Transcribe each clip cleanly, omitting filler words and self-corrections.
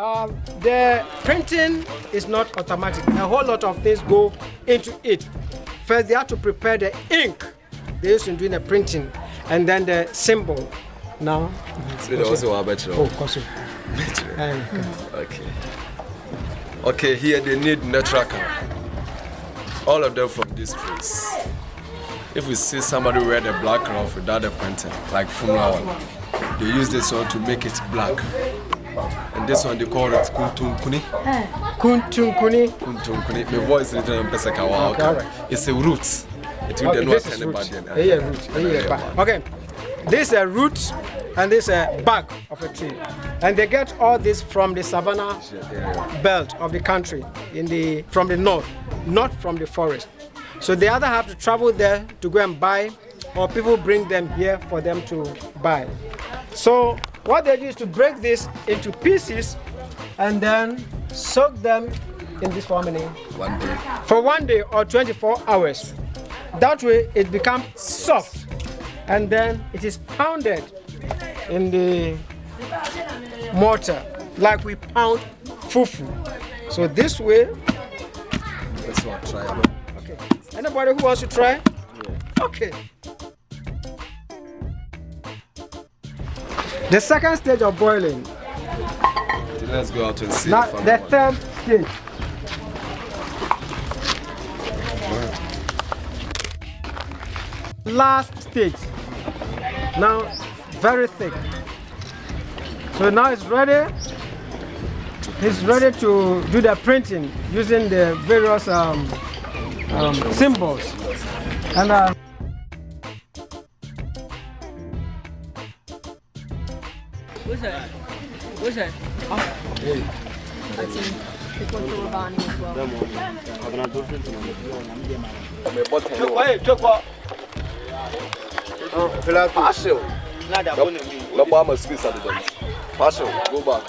The printing is not automatic. A whole lot of things go into it. First, they have to prepare the ink they used to do the printing, and then the symbol. Now, Okay, here they need natural color. All of them from this place. If we see somebody wear the black cloth without the printing, like Fumla one, they use this one to make it black. And this one they call it kuntunkuni. Kuntunkuni. Kuntunkuni. My voice is written on Pesakawa. Okay. It's a root. It will not anybody. Okay. This is a root and this is a bark of a tree. And they get all this from the savanna belt of the country from the north, not from the forest. So they either have to travel there to go and buy, or people bring them here for them to buy. So what they do is to break this into pieces and then soak them in this for how many? 1 day. For 1 day or 24 hours. That way it becomes soft and then it is pounded in the mortar like we pound fufu. So this way. Let's not try. Okay. Anybody who wants to try? Yeah. Okay. The second stage of boiling. Let's go out and see. Now the third stage. Last stage. Now very thick. So now it's ready. It's ready to do the printing using the various symbols. And what's that? What's that? Hey. That's in the Ravani as well. Go back.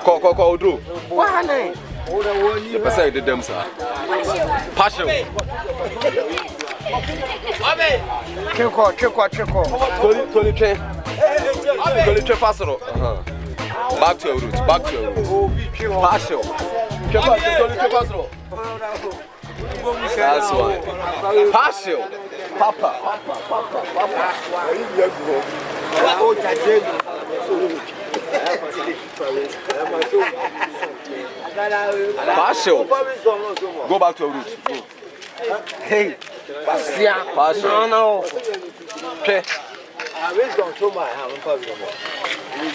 Call, do. what name? The person who did them, sir. Partial. Tony train. Back to your roots. Partial. That's why. Partial. Papa. Partial. Go back to your roots. Go. Hey, Partial. no. Okay.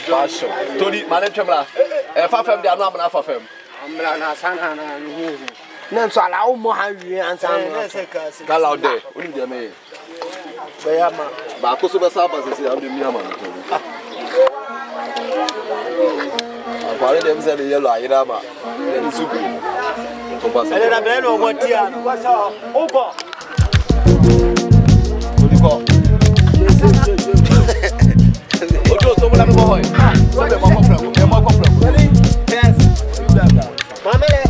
Partial. Tony, my name is Chamla. If I found the number of them. Nanso ala o mo ha wi ansa no. Call out there. Only the me. Ba ko so be sa ba se am de mi ama no. Akware dem se de yellow ayira ba. Dem suku. To ba se. Ele na be no mo ti an. O go. Ojo so mo la me boy. So be mo problem. Yes. Mamele.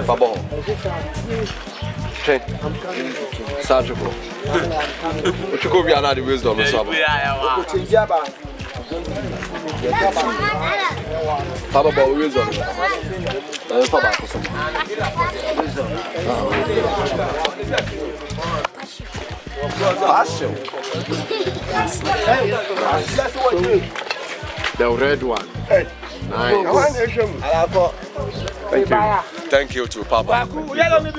Babo. Okay. Surgical. What you go be another wisdom so ba. Papa ba wisdom. Papa ko so. Passion. The red one. Nice. Thank you. Thank you to Papa. Love it.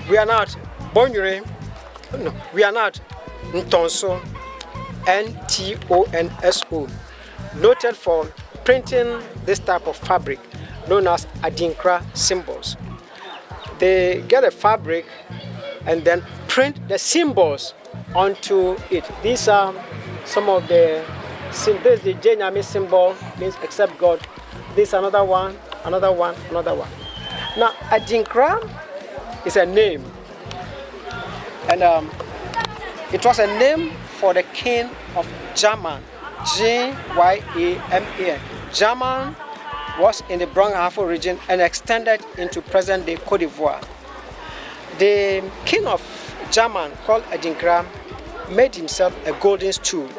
We are not Bonjure. No, we are not Ntonso. Ntonso. Noted for printing this type of fabric known as Adinkra symbols. They get a fabric and then print the symbols onto it. These are some of the symbols. This is the Jenyami symbol, means except God. This is another one, another one, another one. Now, Adinkra is a name, and it was a name for the king of German G-Y-A-M-A-N. German was in the Brong-Ahafo region and extended into present-day Cote d'Ivoire. The king of German, called Adinkra, made himself a golden stool.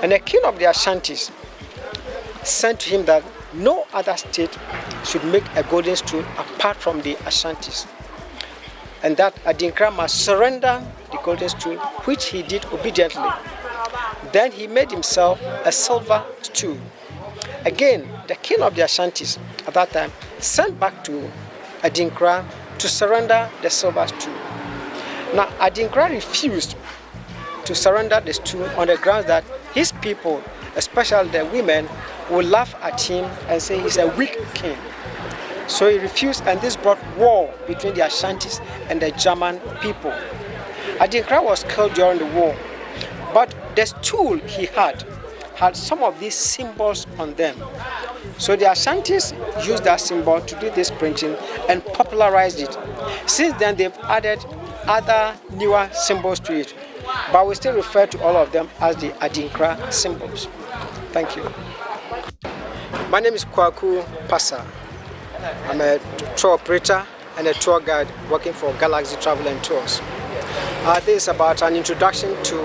And the king of the Ashantis sent to him that no other state should make a golden stool apart from the Ashantis, and that Adinkra must surrender the golden stool, which he did obediently. Then he made himself a silver stool. Again, the king of the Ashantis at that time sent back to Adinkra to surrender the silver stool. Now, Adinkra refused to surrender the stool on the grounds that his people, especially the women, would laugh at him and say he's a weak king. So he refused, and this brought war between the Ashantis and the German people. Adinkra was killed during the war, but the stool he had some of these symbols on them. So the Ashantis used that symbol to do this printing and popularized it. Since then, they've added other newer symbols to it, but we still refer to all of them as the Adinkra symbols. Thank you. My name is Kwaku Pasa. I'm a tour operator and a tour guide working for Galaxy Travel and Tours. This is about an introduction to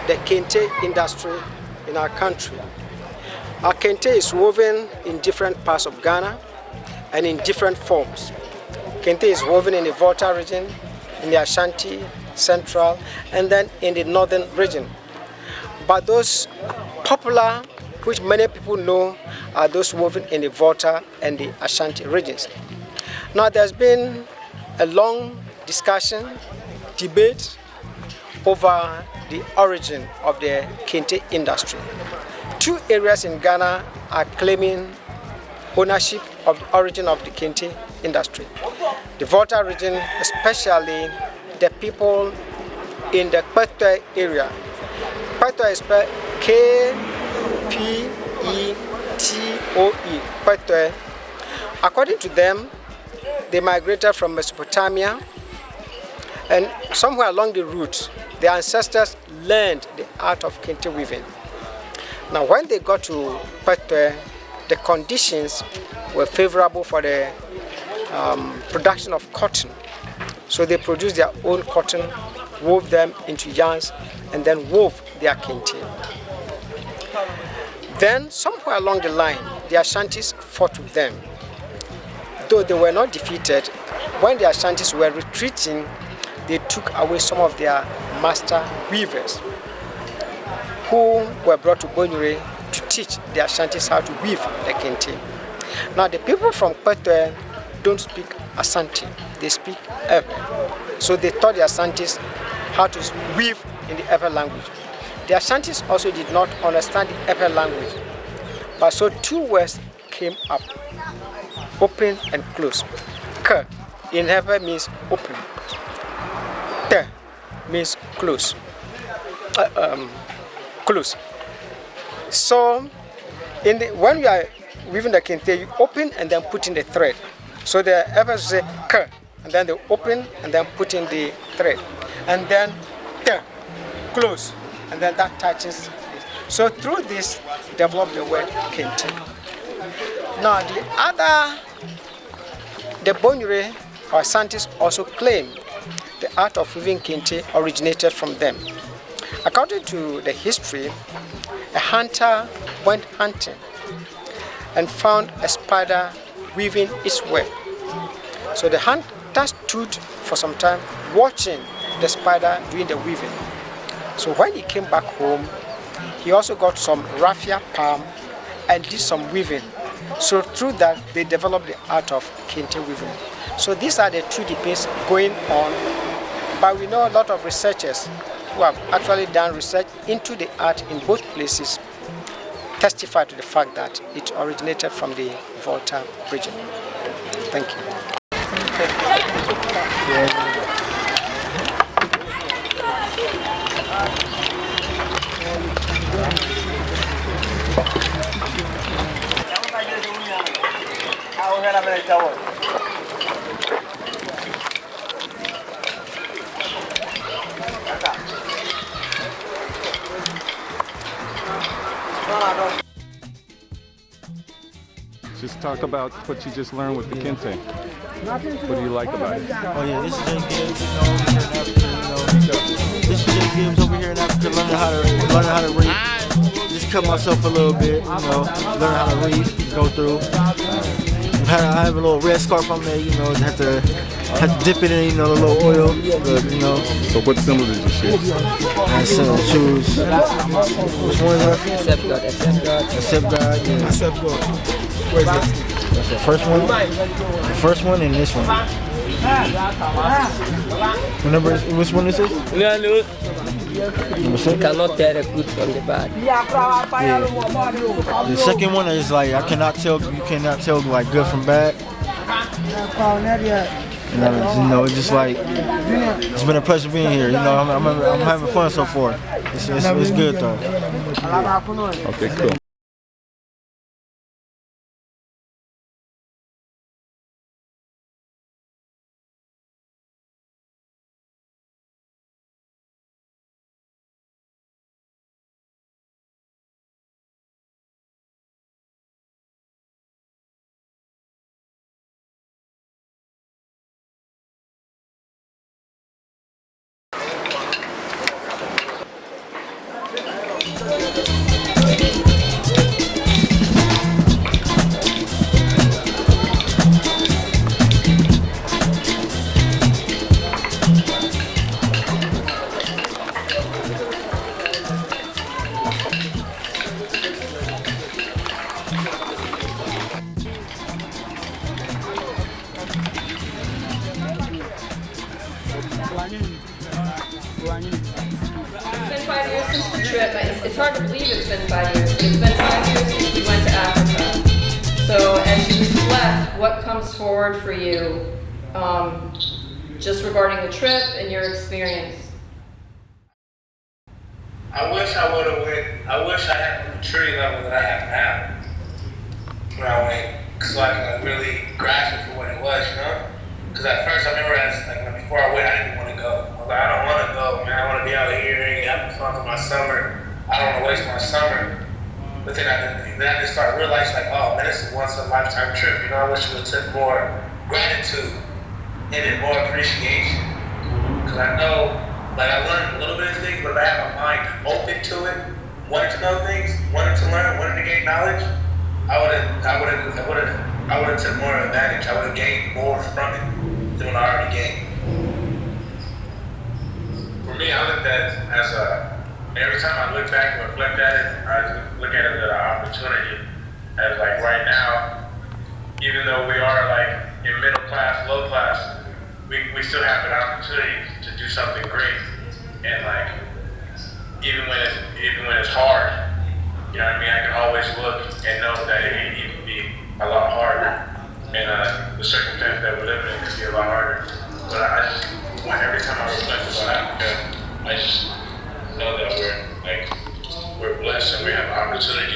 the kente industry in our country. Our kente is woven in different parts of Ghana and in different forms. Kente is woven in the Volta region, in the Ashanti, Central, and then in the Northern region. But those popular, which many people know, are those woven in the Volta and the Ashanti regions. Now, there's been a long discussion, debate over the origin of the kente industry. Two areas in Ghana are claiming ownership of the origin of the kente industry. The Volta region, especially the people in the Kpetwe area. Kpetwe is spelled K-P-E-T-O-E, Kpetwe. According to them, they migrated from Mesopotamia, and somewhere along the route, their ancestors learned the art of kente weaving. Now, when they got to Kpetwe, the conditions were favorable for the production of cotton. So they produced their own cotton, wove them into yarns, and then wove their kente. Then, somewhere along the line, the Ashantis fought with them. Though they were not defeated, when the Ashantis were retreating, they took away some of their master weavers, who were brought to Bonyure to teach the Ashantis how to weave the kente. Now, the people from Kpetwe don't speak Asante, they speak Ewe. So they taught the Ashantis how to weave in the Ewe language. The Ashantis also did not understand the Ewe language, but so two words came up, open and close. K in Ewe means open. Te means close. Close. So when you are weaving the kente, you open and then put in the thread. So the Ewe say K, and then they open and then put in the thread, and then Te, close, and then that touches. So through this, develop the word kente. Now the Bonyure or Santis also claim the art of weaving kente originated from them. According to the history, a hunter went hunting and found a spider weaving its web. So the hunter stood for some time watching the spider doing the weaving. So when he came back home, he also got some raffia palm and did some weaving. So through that, they developed the art of kente weaving. So these are the two debates going on, but we know a lot of researchers who have actually done research into the art in both places testify to the fact that it originated from the Volta region. Thank you. Just talk about what you just learned with the kente. What do you like about it? Oh yeah, this is Jay Gibbs, This is Jay Gibbs over here in Africa, learning how to reef. Just cut myself a little bit, learn how to reef, go through. I have a little red scarf on there, have to dip it in, a little oil, So what symbol did you choose? I choose. Which one is that? Accept God, yeah. Accept God. Where is that? That's the first one. The first one and this one. Remember which one this is? Number six? Cannot tell the good from the bad. Yeah. The second one is like you cannot tell like good from bad. It's just like it's been a pleasure being here. I'm having fun so far. It's good though. Okay, cool. It's been 5 years since the trip. It's hard to believe it's been 5 years, but it's been 5 years since we went to Africa. So as you reflect, what comes forward for you just regarding the trip and your experience? I wish I would have went. I wish I had the maturity level that I have now when I went, so I could really grasp it for what it was, Because at first I remember before I went, I didn't want to go. I was like, I don't want to go, man. I want to be out here and have fun for my summer. I don't want to waste my summer. But then I just started realizing, oh man, this is a once in a lifetime trip. I wish it would have took more gratitude and then more appreciation. Because I know, I learned a little bit of things, but if I had my mind open to it, wanted to know things, wanted to learn, wanted to gain knowledge, I would have took more advantage. I would have gained more from it than what I already gained. For me, I looked at it as every time I look back and reflect at it, I look at it as an opportunity. As right now, even though we are in middle class, low class, we still have an opportunity to do something great. And even when it's hard, I can always look and know that it can even be a lot harder. And the circumstance that we're living in could be a lot harder. But every time I reflect about Africa, I just know that we're blessed and we have the opportunity